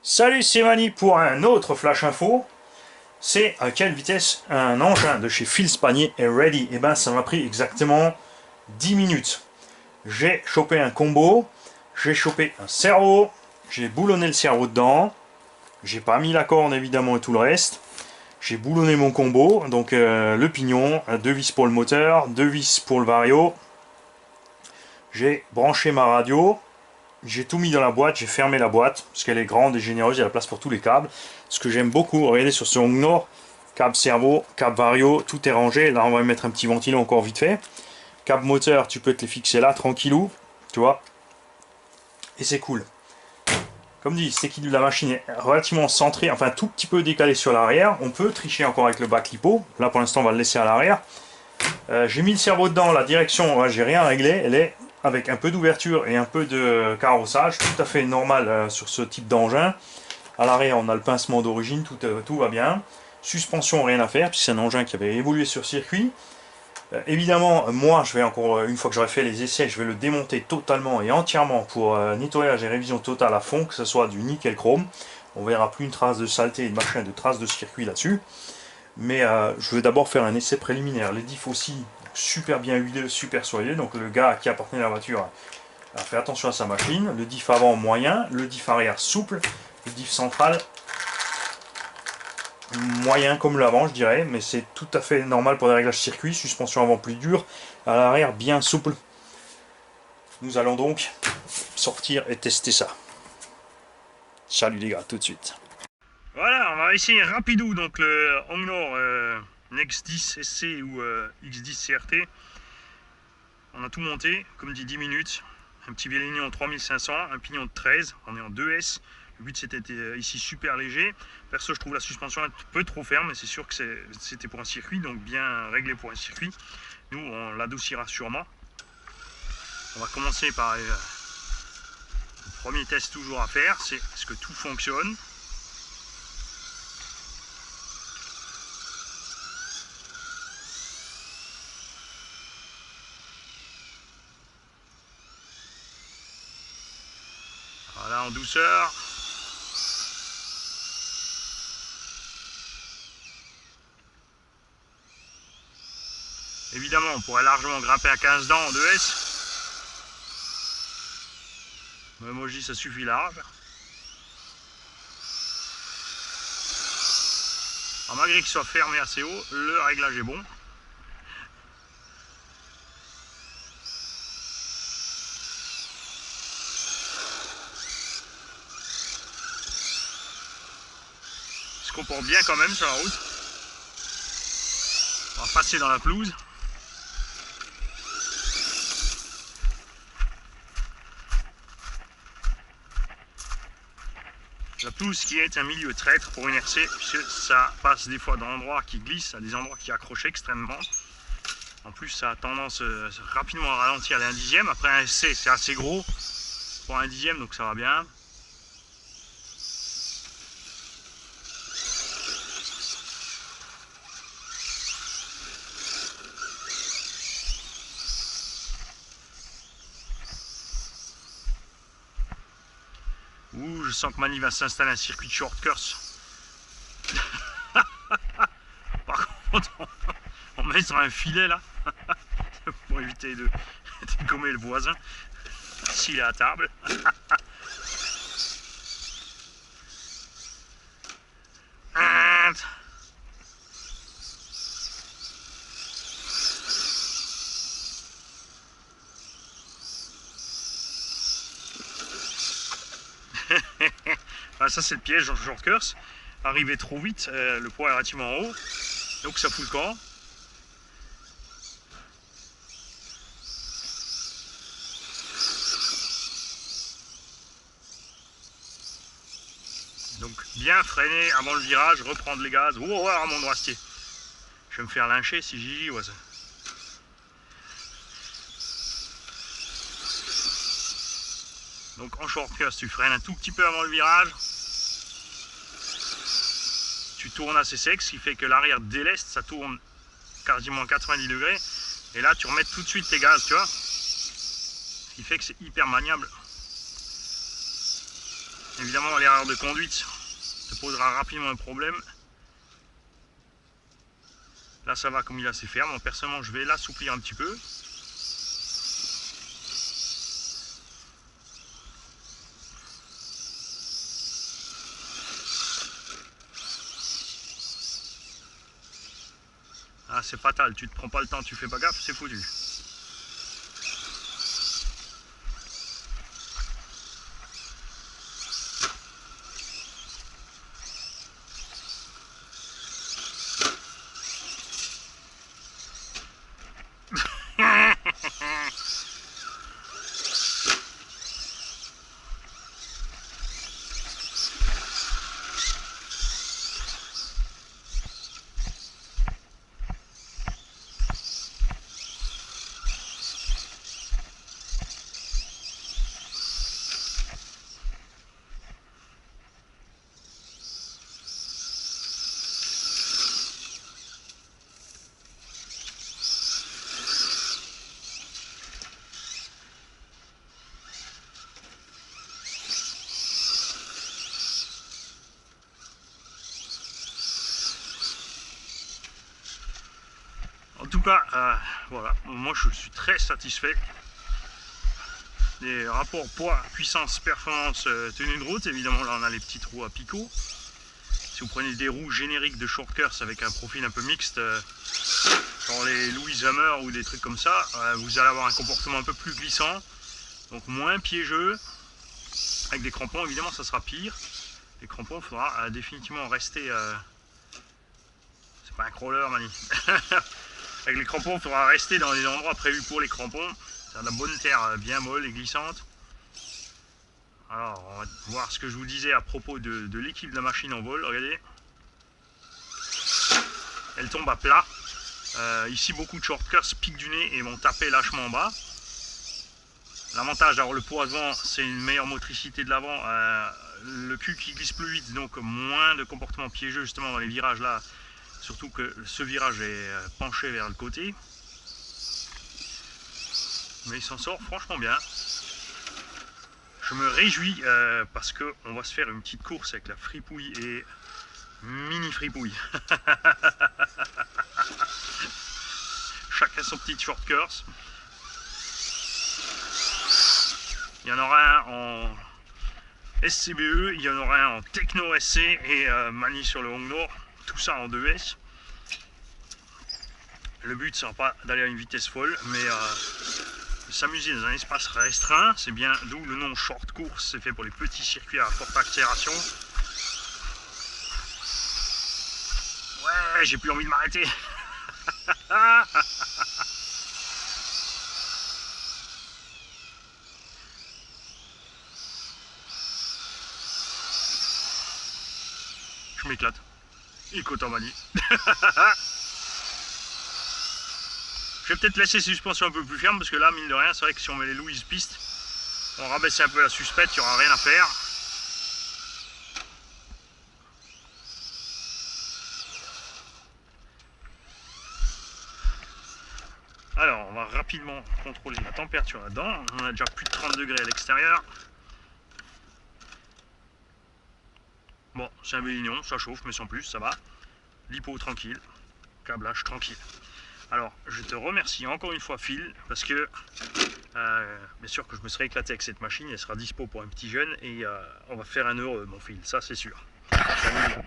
Salut, c'est Mani pour un autre flash info. C'est à quelle vitesse un engin de chez Phil Spanier est ready. Et ben ça m'a pris exactement 10 minutes. J'ai chopé un combo, j'ai chopé un cerveau, j'ai boulonné le cerveau dedans, j'ai pas mis la corne évidemment et tout le reste. J'ai boulonné mon combo, donc le pignon, deux vis pour le moteur, deux vis pour le vario. J'ai branché ma radio, j'ai tout mis dans la boîte, j'ai fermé la boîte, parce qu'elle est grande et généreuse, il y a la place pour tous les câbles. Ce que j'aime beaucoup, regardez sur ce Hongnor, câble cerveau, câble vario, tout est rangé. Là on va mettre un petit ventilo encore vite fait. Câble moteur, tu peux te les fixer là, tranquillou, tu vois. Et c'est cool. Comme dit, cet équilibre de la machine est relativement centré, enfin tout petit peu décalé sur l'arrière. On peut tricher encore avec le bac lipo. Là pour l'instant on va le laisser à l'arrière. J'ai mis le cerveau dedans, la direction, j'ai rien réglé, elle est avec un peu d'ouverture et un peu de carrossage, tout à fait normal sur ce type d'engin. À l'arrière, on a le pincement d'origine, tout va bien. Suspension, rien à faire, puisque c'est un engin qui avait évolué sur circuit. Évidemment, moi, je vais encore, une fois que j'aurai fait les essais, je vais le démonter totalement et entièrement pour nettoyage et révision totale à fond, que ce soit du nickel chrome. On verra plus une trace de saleté et de machin, de traces de circuit là-dessus. Mais je vais d'abord faire un essai préliminaire. Les diffs aussi, super bien huilés, super soyeux. Donc le gars qui appartenait à la voiture a fait attention à sa machine. Le diff avant moyen, le diff arrière souple, le diff central moyen comme l'avant je dirais. Mais c'est tout à fait normal pour des réglages circuit. Suspension avant plus dure, à l'arrière bien souple. Nous allons donc sortir et tester ça. Salut les gars, tout de suite. Voilà, on va essayer rapidou donc le Hongnor Next 10 SC ou X10 CRT. On a tout monté, comme dit 10 minutes. Un petit Bellini en 3500, un pignon de 13, on est en 2S. Le but c'était ici super léger. Perso je trouve la suspension un peu trop ferme, mais c'est sûr que c'était pour un circuit, donc bien réglé pour un circuit. Nous on l'adoucira sûrement. On va commencer par le premier test toujours à faire, c'est est-ce que tout fonctionne. Voilà, en douceur. Évidemment, on pourrait largement grimper à 15 dents en 2S. Mais moi je dis ça suffit large. Alors, malgré qu'il soit fermé assez haut, le réglage est bon. Il se comporte bien quand même sur la route. On va passer dans la pelouse. La pelouse qui est un milieu traître pour une RC, puisque ça passe des fois dans des endroits qui glissent, à des endroits qui accrochent extrêmement. En plus, ça a tendance rapidement à ralentir à un dixième. Après un SC, c'est assez gros pour un dixième, donc ça va bien. Ouh, je sens que Mani va s'installer un circuit de short course. Par contre, on met sur un filet là, pour éviter de gommer le voisin s'il est à table. Voilà, ça c'est le piège dans le short course. Arriver trop vite, le poids est relativement haut, donc ça fout le camp. Donc bien freiner avant le virage, reprendre les gaz. Oh, oh mon droitier. Je vais me faire lyncher si j'y ouais, ça. Donc en short course, tu freines un tout petit peu avant le virage. Tu tournes assez sec, ce qui fait que l'arrière déleste, ça tourne quasiment 90 degrés. Et là, tu remets tout de suite tes gaz, tu vois. Ce qui fait que c'est hyper maniable. Évidemment, l'erreur de conduite te posera rapidement un problème. Là, ça va comme il est assez ferme. Donc, personnellement, je vais l'assouplir un petit peu. Ah, c'est fatal, tu te prends pas le temps, tu fais pas gaffe, c'est foutu. En tout cas, voilà, moi je suis très satisfait des rapports poids, puissance, performance, tenue de route. Évidemment, là on a les petites roues à picot. Si vous prenez des roues génériques de short course avec un profil un peu mixte, genre les Louis Hammer ou des trucs comme ça, vous allez avoir un comportement un peu plus glissant, donc moins piégeux. Avec des crampons, évidemment, ça sera pire. Les crampons, il faudra définitivement rester. C'est pas un crawler, Mani. Avec les crampons, il faudra rester dans les endroits prévus pour les crampons. C'est de la bonne terre bien molle et glissante. Alors, on va voir ce que je vous disais à propos de l'équipe de la machine en vol. Regardez. Elle tombe à plat. Ici, beaucoup de shortcuts piquent du nez et vont taper lâchement en bas. L'avantage d'avoir le poids devant, c'est une meilleure motricité de l'avant. Le cul qui glisse plus vite, donc moins de comportement piégeux justement dans les virages là. Surtout que ce virage est penché vers le côté. Mais il s'en sort franchement bien. Je me réjouis parce qu'on va se faire une petite course avec la fripouille et mini fripouille. Chacun son petit short course. Il y en aura un en SCBE, il y en aura un en Techno SC et Mani sur le Hong Nord. Tout ça en 2S. Le but, ce sera pas d'aller à une vitesse folle, mais s'amuser dans un espace restreint. C'est bien, d'où le nom short course. C'est fait pour les petits circuits à forte accélération. Ouais, j'ai plus envie de m'arrêter. Je m'éclate. Écoute en Mani. Je vais peut-être laisser les suspensions un peu plus fermes parce que là, mine de rien, c'est vrai que si on met les Louise pistes, on rabaisse un peu la suspette, il n'y aura rien à faire. Alors, on va rapidement contrôler la température là-dedans. On a déjà plus de 30 degrés à l'extérieur. Bon, c'est un bélignon, ça chauffe, mais sans plus, ça va. L'hypo tranquille, câblage tranquille. Alors, je te remercie encore une fois, Phil, parce que bien sûr que je me serais éclaté avec cette machine. Elle sera dispo pour un petit jeune et on va faire un heureux, mon Phil, ça c'est sûr. Salut.